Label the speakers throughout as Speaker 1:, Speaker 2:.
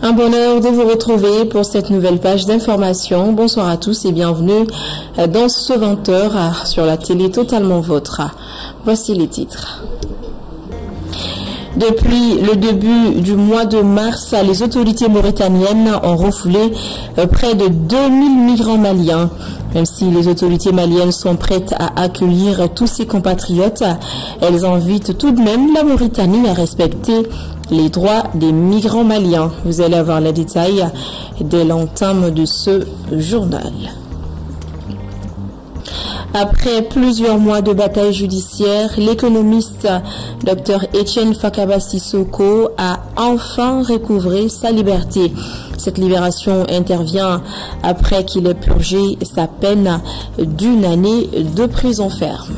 Speaker 1: Un bonheur de vous retrouver pour cette nouvelle page d'information. Bonsoir à tous et bienvenue dans ce 20h sur la télé totalement vôtre. Voici les titres. Depuis le début du mois de mars, les autorités mauritaniennes ont refoulé près de 2000 migrants maliens. Même si les autorités maliennes sont prêtes à accueillir tous ses compatriotes, elles invitent tout de même la Mauritanie à respecter les droits des migrants maliens. Vous allez avoir les détails dès l'entame de ce journal. Après plusieurs mois de bataille judiciaire, l'économiste Dr Etienne Fakaba Sissoko a enfin recouvré sa liberté. Cette libération intervient après qu'il ait purgé sa peine d'1 année de prison ferme.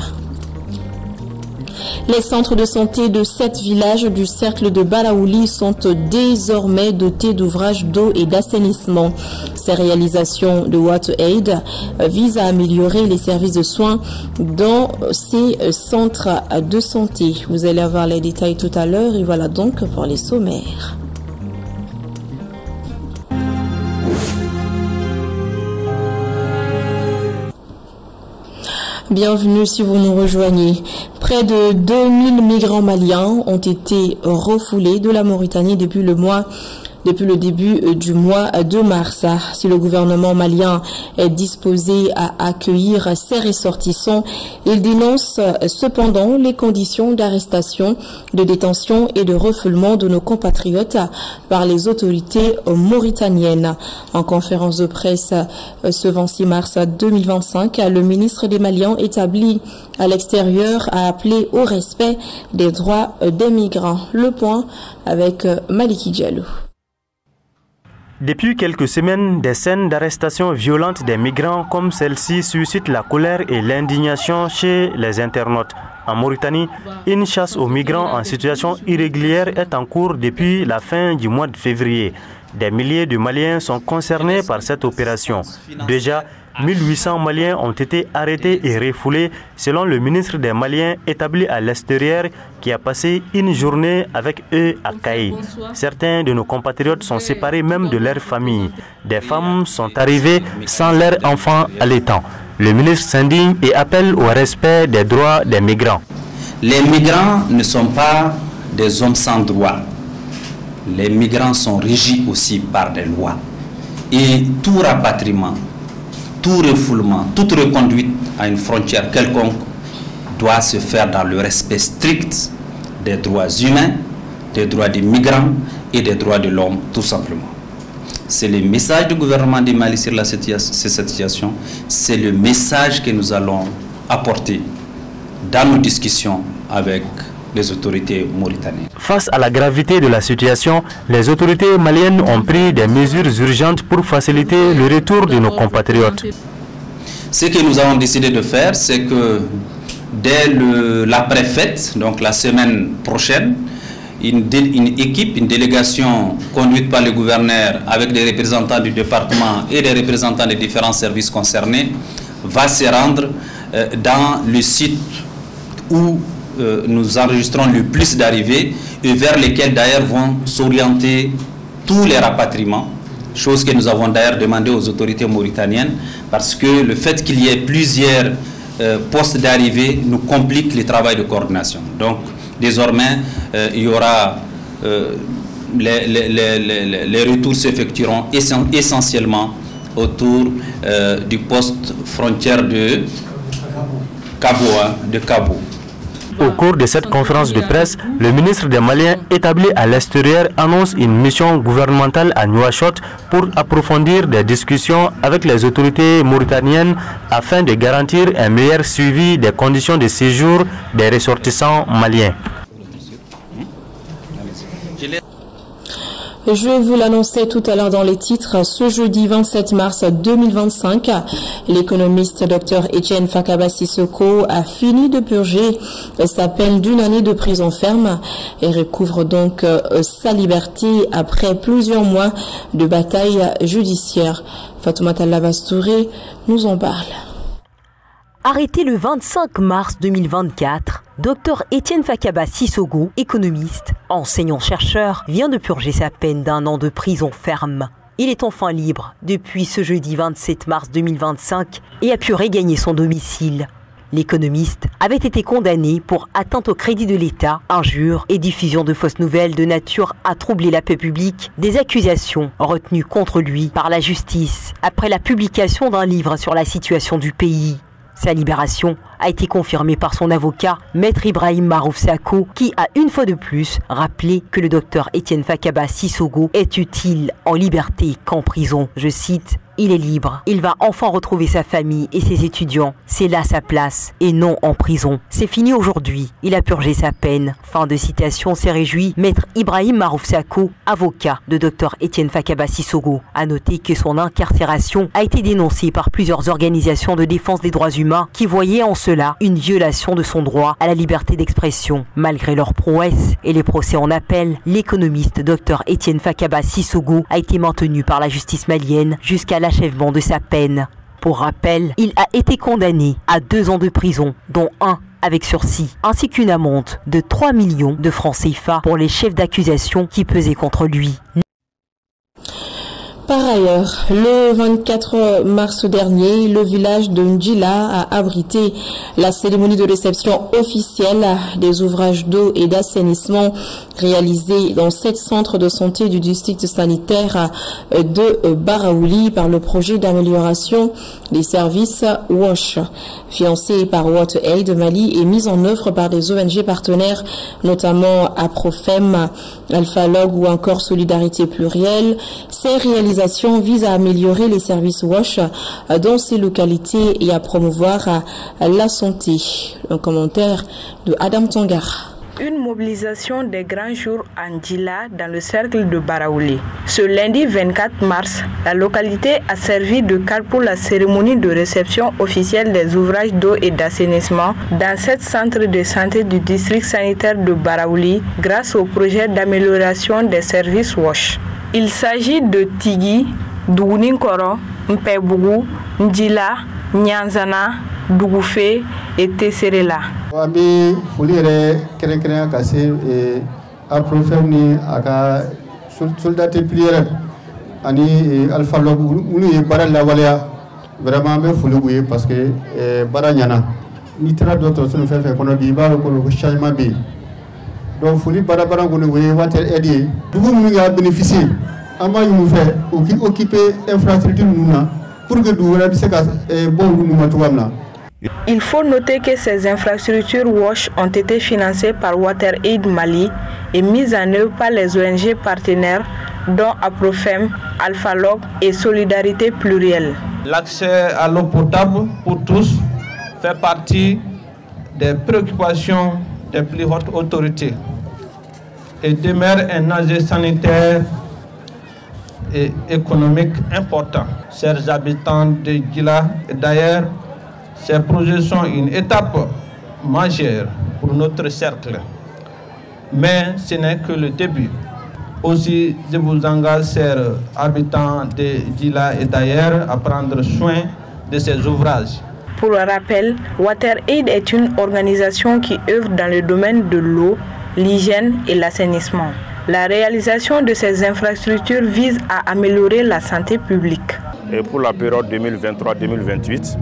Speaker 1: Les centres de santé de 7 villages du cercle de Balaouli sont désormais dotés d'ouvrages d'eau et d'assainissement. Ces réalisations de WaterAid visent à améliorer les services de soins dans ces centres de santé. Vous allez avoir les détails tout à l'heure et voilà donc pour les sommaires. Bienvenue si vous nous rejoignez. Près de 2000 migrants maliens ont été refoulés de la Mauritanie depuis le début du mois de mars. Si le gouvernement malien est disposé à accueillir ses ressortissants, il dénonce cependant les conditions d'arrestation, de détention et de refoulement de nos compatriotes par les autorités mauritaniennes. En conférence de presse ce 26 mars 2025, le ministre des Maliens établi à l'extérieur a appelé au respect des droits des migrants. Le point avec Maliki Diallo.
Speaker 2: Depuis quelques semaines, des scènes d'arrestation violentes des migrants comme celle-ci suscitent la colère et l'indignation chez les internautes. En Mauritanie, une chasse aux migrants en situation irrégulière est en cours depuis la fin du mois de février. Des milliers de Maliens sont concernés par cette opération. Déjà, 1800 Maliens ont été arrêtés et refoulés selon le ministre des Maliens établi à l'extérieur qui a passé une journée avec eux à Caï. Certains de nos compatriotes sont séparés même de leur famille. Des femmes sont arrivées sans leurs enfants allaitants. Le ministre s'indigne et appelle au respect des droits des migrants.
Speaker 3: Les migrants ne sont pas des hommes sans droit. Les migrants sont régis aussi par des lois. Et tout rapatriement, tout refoulement, toute reconduite à une frontière quelconque doit se faire dans le respect strict des droits humains, des droits des migrants et des droits de l'homme, tout simplement. C'est le message du gouvernement du Mali sur cette situation. C'est le message que nous allons apporter dans nos discussions avec les autorités mauritaniennes.
Speaker 2: Face à la gravité de la situation, les autorités maliennes ont pris des mesures urgentes pour faciliter le retour de nos compatriotes.
Speaker 3: Ce que nous avons décidé de faire, c'est que dès l'après-fête, donc la semaine prochaine, une délégation conduite par le gouverneur avec des représentants du département et des représentants des différents services concernés va se rendre dans le site où nous enregistrons le plus d'arrivées et vers lesquels d'ailleurs vont s'orienter tous les rapatriements, chose que nous avons d'ailleurs demandé aux autorités mauritaniennes parce que le fait qu'il y ait plusieurs postes d'arrivée nous complique le travail de coordination. Donc désormais il y aura les retours s'effectueront essentiellement autour du poste frontière de Cabo.
Speaker 2: Au cours de cette conférence de presse, le ministre des Maliens établi à l'extérieur annonce une mission gouvernementale à Nouakchott pour approfondir des discussions avec les autorités mauritaniennes afin de garantir un meilleur suivi des conditions de séjour des ressortissants maliens.
Speaker 1: Je vous l'annonçais tout à l'heure dans les titres. Ce jeudi 27 mars 2025, l'économiste Dr Etienne Fakaba Sissoko a fini de purger sa peine d'1 année de prison ferme et recouvre donc sa liberté après plusieurs mois de bataille judiciaire. Fatoumata Labastouré nous en parle.
Speaker 4: Arrêté le 25 mars 2024, Dr Etienne Fakaba Sissogo, économiste, enseignant-chercheur, vient de purger sa peine d'1 an de prison ferme. Il est enfin libre depuis ce jeudi 27 mars 2025 et a pu regagner son domicile. L'économiste avait été condamné pour atteinte au crédit de l'État, injures et diffusion de fausses nouvelles de nature à troubler la paix publique, des accusations retenues contre lui par la justice après la publication d'un livre sur la situation du pays. Sa libération a été confirmée par son avocat, Maître Ibrahim Marouf Sako, qui a une fois de plus rappelé que le docteur Etienne Fakaba Sissogo est utile en liberté qu'en prison. Je cite, « Il est libre, il va enfin retrouver sa famille et ses étudiants. C'est là sa place et non en prison. C'est fini aujourd'hui, il a purgé sa peine. » Fin de citation, s'est réjoui Maître Ibrahim Marouf Sako, avocat de docteur Etienne Fakaba Sissogo. A noter que son incarcération a été dénoncée par plusieurs organisations de défense des droits humains qui voyaient en cela une violation de son droit à la liberté d'expression. Malgré leurs prouesses et les procès en appel, l'économiste docteur Etienne Fakaba Sissogo a été maintenu par la justice malienne jusqu'à l'achèvement de sa peine. Pour rappel, il a été condamné à 2 ans de prison, dont 1 avec sursis, ainsi qu'une amende de 3 millions de francs CFA pour les chefs d'accusation qui pesaient contre lui.
Speaker 1: Par ailleurs, le 24 mars dernier, le village de Ndjila a abrité la cérémonie de réception officielle des ouvrages d'eau et d'assainissement réalisés dans 7 centres de santé du district sanitaire de Baraouli par le projet d'amélioration des services WASH, financé par WaterAid Mali et mis en œuvre par des ONG partenaires, notamment Aprofem, Alphalog ou encore Solidarité Plurielle. Ces réalisations visent à améliorer les services WASH dans ces localités et à promouvoir la santé. Un commentaire de Adam Tongar.
Speaker 5: Une mobilisation des grands jours à Ndjila dans le cercle de Baraouli. Ce lundi 24 mars, la localité a servi de cadre pour la cérémonie de réception officielle des ouvrages d'eau et d'assainissement dans 7 centres de santé du district sanitaire de Baraouli grâce au projet d'amélioration des services WASH. Il s'agit de Tigui, Douguninkoro, Mpebougou, Ndjila, Nyanzana, Dougoufe et Tesserela.
Speaker 6: Ami fulire keren kase Aprofem ni aka Solidarité Plurielle ani Alpha Log ulu bara la walia vraiment be fuluguye parce que bara nyana ni tra d'autres sunu fait kono bi ba ko changement bi donc fuli bara ngone we WaterAid dugu mu nga bénéficier ama yu fait occuper infrastructure nuna pour que du wala bi se ka bon nu matuamna.
Speaker 5: Il faut noter que ces infrastructures WASH ont été financées par WaterAid Mali et mises en œuvre par les ONG partenaires dont Aprofem, Alphalog et Solidarité Plurielle.
Speaker 7: L'accès à l'eau potable pour tous fait partie des préoccupations des plus hautes autorités et demeure un enjeu sanitaire et économique important. Chers habitants de Ndjila et d'ailleurs, ces projets sont une étape majeure pour notre cercle. Mais ce n'est que le début. Aussi, je vous engage, chers habitants de Ndjila et d'ailleurs, à prendre soin de ces ouvrages.
Speaker 5: Pour le rappel, WaterAid est une organisation qui œuvre dans le domaine de l'eau, l'hygiène et l'assainissement. La réalisation de ces infrastructures vise à améliorer la santé publique.
Speaker 8: Et pour la période 2023-2028,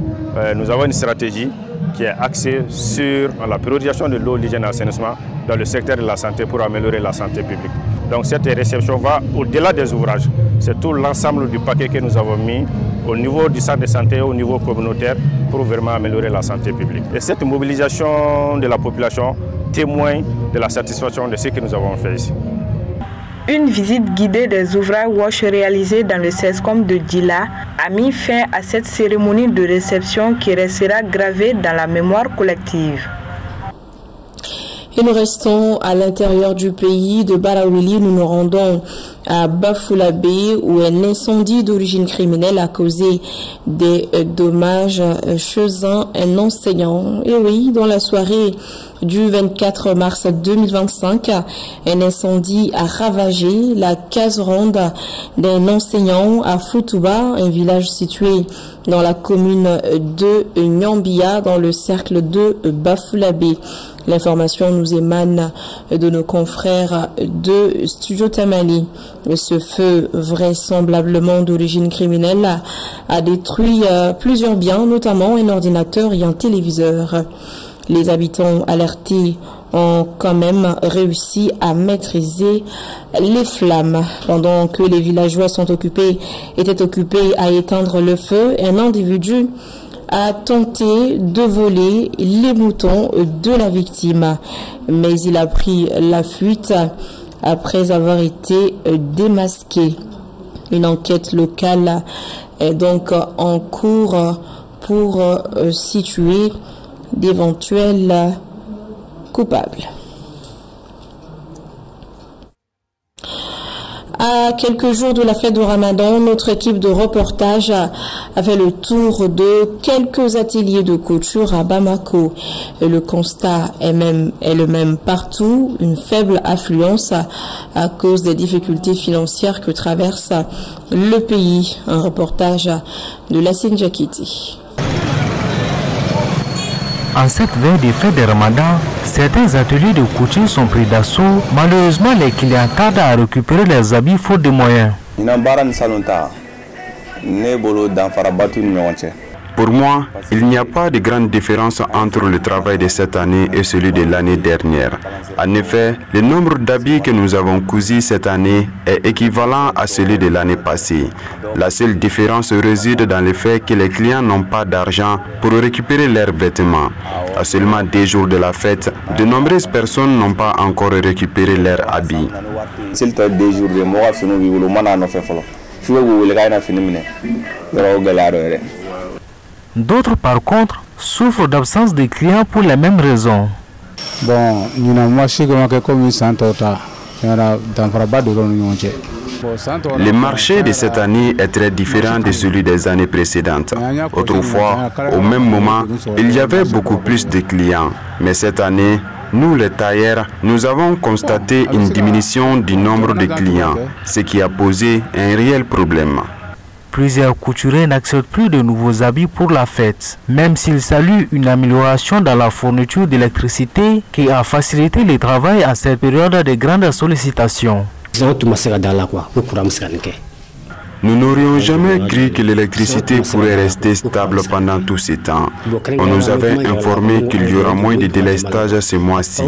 Speaker 8: nous avons une stratégie qui est axée sur la priorisation de l'eau, l'hygiène et l'assainissement dans le secteur de la santé pour améliorer la santé publique. Donc cette réception va au-delà des ouvrages. C'est tout l'ensemble du paquet que nous avons mis au niveau du centre de santé, au niveau communautaire, pour vraiment améliorer la santé publique. Et cette mobilisation de la population témoigne de la satisfaction de ce que nous avons fait ici.
Speaker 5: Une visite guidée des ouvrages WASH réalisés dans le CESCOM de Ndjila a mis fin à cette cérémonie de réception qui restera gravée dans la mémoire collective.
Speaker 1: Et nous restons à l'intérieur du pays de Baraouli. Nous nous rendons à Bafulabe où un incendie d'origine criminelle a causé des dommages chez un enseignant. Et oui, dans la soirée du 24 mars 2025, un incendie a ravagé la case ronde d'un enseignant à Futouba, un village situé dans la commune de Nyambia, dans le cercle de Bafulabe. L'information nous émane de nos confrères de Studio Tamale. Ce feu, vraisemblablement d'origine criminelle, a détruit plusieurs biens, notamment un ordinateur et un téléviseur. Les habitants alertés ont quand même réussi à maîtriser les flammes. Pendant que les villageois étaient occupés à éteindre le feu, un individu a tenté de voler les moutons de la victime, mais il a pris la fuite après avoir été démasqué. Une enquête locale est donc en cours pour situer d'éventuels coupables. À quelques jours de la fête de Ramadan, notre équipe de reportage a fait le tour de quelques ateliers de couture à Bamako. Et le constat est le même partout, une faible affluence à cause des difficultés financières que traverse le pays. Un reportage de Lassine Jakiti.
Speaker 9: En cette veille des fêtes de Ramadan, certains ateliers de couture sont pris d'assaut. Malheureusement, les clients tardent à récupérer leurs habits faute de moyens.
Speaker 10: Pour moi, il n'y a pas de grande différence entre le travail de cette année et celui de l'année dernière. En effet, le nombre d'habits que nous avons cousus cette année est équivalent à celui de l'année passée. La seule différence réside dans le fait que les clients n'ont pas d'argent pour récupérer leurs vêtements. À seulement 2 jours de la fête, de nombreuses personnes n'ont pas encore récupéré leurs habits.
Speaker 9: D'autres, par contre, souffrent d'absence de clients pour les mêmes raisons.
Speaker 10: Le marché de cette année est très différent de celui des années précédentes. Autrefois, au même moment, il y avait beaucoup plus de clients. Mais cette année, nous les tailleurs, nous avons constaté une diminution du nombre de clients, ce qui a posé un réel problème.
Speaker 9: Plusieurs couturiers n'acceptent plus de nouveaux habits pour la fête, même s'ils saluent une amélioration dans la fourniture d'électricité qui a facilité le travail à cette période de grande sollicitation.
Speaker 10: Nous n'aurions jamais cru que l'électricité pourrait rester stable pendant tout ce temps. On nous avait informé qu'il y aura moins de délestage ce mois-ci,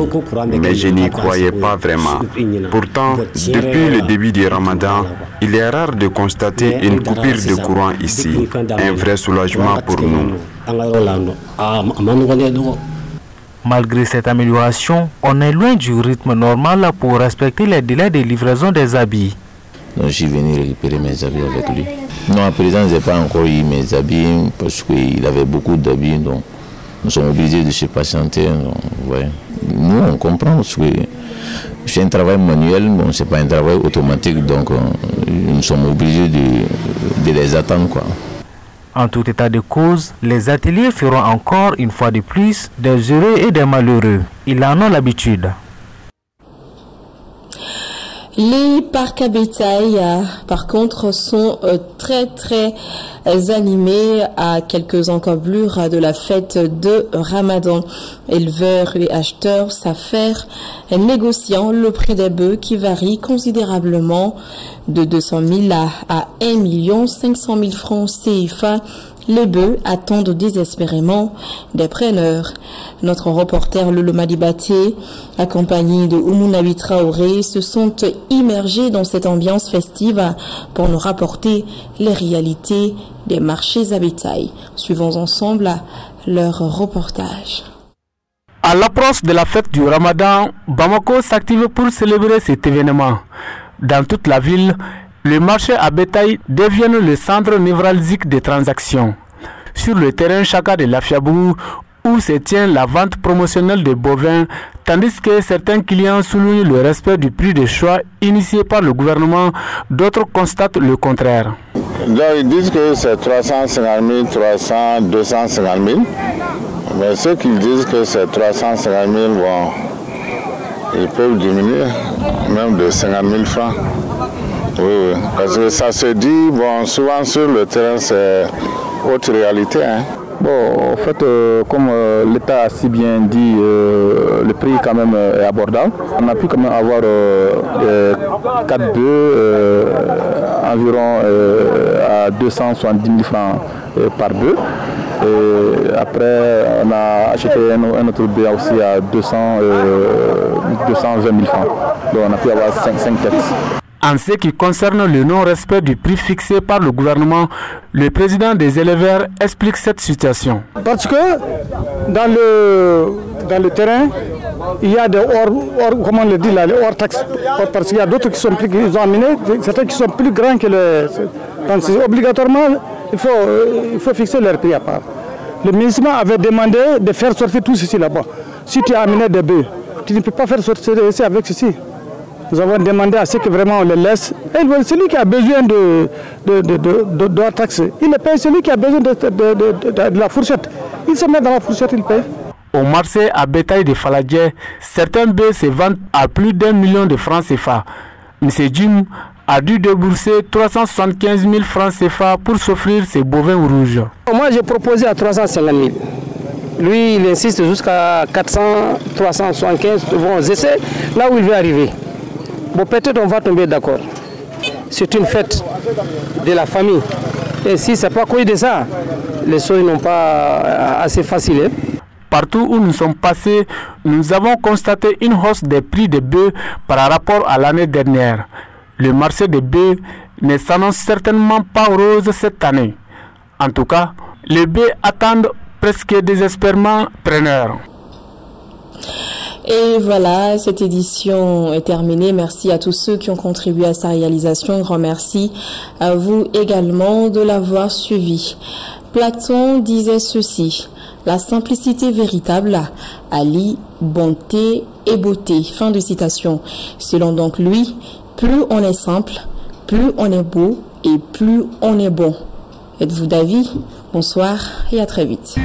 Speaker 10: mais je n'y croyais pas vraiment. Pourtant, depuis le début du Ramadan, il est rare de constater une coupure de courant ici. Un vrai soulagement pour nous.
Speaker 9: Malgré cette amélioration, on est loin du rythme normal pour respecter les délais de livraison des habits.
Speaker 11: Donc je suis venu récupérer mes habits avec lui. Non, à présent, je n'ai pas encore eu mes habits parce qu'il avait beaucoup d'habits. Donc nous sommes obligés de se patienter. Donc, ouais. Nous, on comprend parce que c'est un travail manuel, bon, ce n'est pas un travail automatique. Donc nous sommes obligés de les attendre, quoi.
Speaker 9: En tout état de cause, les ateliers feront encore une fois de plus des heureux et des malheureux. Ils en ont l'habitude.
Speaker 1: Les parcs à bétail, par contre, sont très animés à quelques encablures de la fête de Ramadan. Éleveurs et acheteurs s'affairent, négociant le prix des bœufs qui varie considérablement de 200 000 à 1 500 000 francs CFA. Les bœufs attendent désespérément des preneurs. Notre reporter Lolo Madibaté, accompagné de Oumouna Traoré, se sont immergés dans cette ambiance festive pour nous rapporter les réalités des marchés à bétail. Suivons ensemble leur reportage.
Speaker 12: À l'approche de la fête du Ramadan, Bamako s'active pour célébrer cet événement. Dans toute la ville, le marché à bétail devient le centre névralgique des transactions. Sur le terrain Chaka de Lafiabou, où se tient la vente promotionnelle de bovins, Tandis que certains clients soulignent le respect du prix de choix initié par le gouvernement, d'autres constatent le contraire.
Speaker 13: Donc ils disent que c'est 350 000, 300, 250 000. Mais ceux qui disent que c'est 350 000, bon, ils peuvent diminuer, même de 50 000 francs. Oui, parce que ça se dit, bon, souvent sur le terrain, c'est autre réalité. Hein.
Speaker 14: Bon, en fait, comme l'État a si bien dit, le prix quand même est abordable. On a pu quand même avoir 4 bœufs environ à 270 000 francs par bœuf. Et après, on a acheté un autre bœuf aussi à 220 000 francs. Donc on a pu avoir 5 têtes.
Speaker 12: En ce qui concerne le non-respect du prix fixé par le gouvernement, le président des éleveurs explique cette situation.
Speaker 15: Parce que dans le terrain, il y a des comment on le dit là, les hors taxes. Parce qu'il y a d'autres qui sont plus, ils ont amené, certains qui sont plus grands que les. Donc obligatoirement, il faut fixer leur prix à part. Le ministre avait demandé de faire sortir tout ceci là-bas. Si tu as amené des bœufs, tu ne peux pas faire sortir ici avec ceci. Nous avons demandé à ce que vraiment on les laisse. Et celui qui a besoin de la taxe, il le paye. Celui qui a besoin de la fourchette, il se met dans la fourchette, il paye.
Speaker 12: Au marché à bétail de Faladje, certains bœufs se vendent à plus d'1 million de francs CFA. M. Jim a dû débourser 375 000 francs CFA pour s'offrir ses bovins rouges.
Speaker 15: Moi, j'ai proposé à 350 000. Lui, il insiste jusqu'à 400, 375. Bon, je sais là où il veut arriver. Bon, peut-être on va tomber d'accord. C'est une fête de la famille. Et si ce n'est pas quoi de ça, les choses n'ont pas assez facile. Hein?
Speaker 12: Partout où nous sommes passés, nous avons constaté une hausse des prix des bœufs par rapport à l'année dernière. Le marché des bœufs ne s'annonce certainement pas rose cette année. En tout cas, les bœufs attendent presque désespérément preneurs.
Speaker 1: Et voilà, cette édition est terminée. Merci à tous ceux qui ont contribué à sa réalisation. Grand merci à vous également de l'avoir suivi. Platon disait ceci: la simplicité véritable allie bonté et beauté. Fin de citation. Selon donc lui, plus on est simple, plus on est beau et plus on est bon. Êtes-vous d'avis? Bonsoir et à très vite.